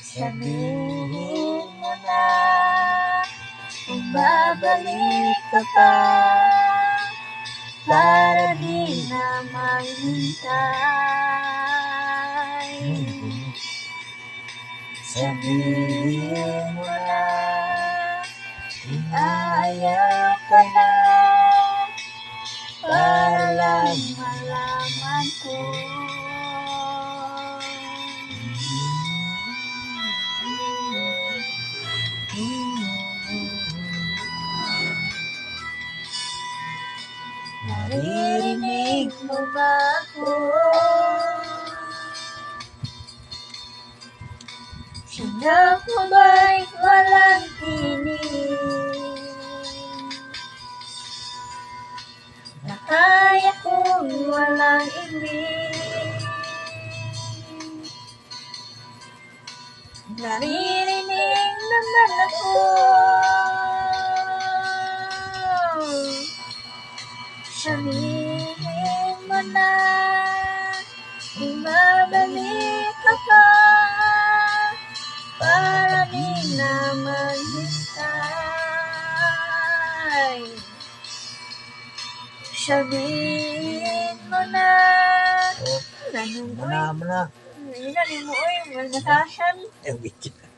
Sabihin mo na kung babalik ka pa para di na maghintay. Sabihin mo na kung ayaw ka na para lang malaman ko. Naririnig mo ba ako? Sinap mo ba'y walang tinig? Na kaya kong walang ibig? Naririnig naman ako. Sabihin mo na kung babalik ka pa para di na maghintay. Sabihin mo na Muna. hindi na mo oy, magnasasan. Eh, wait.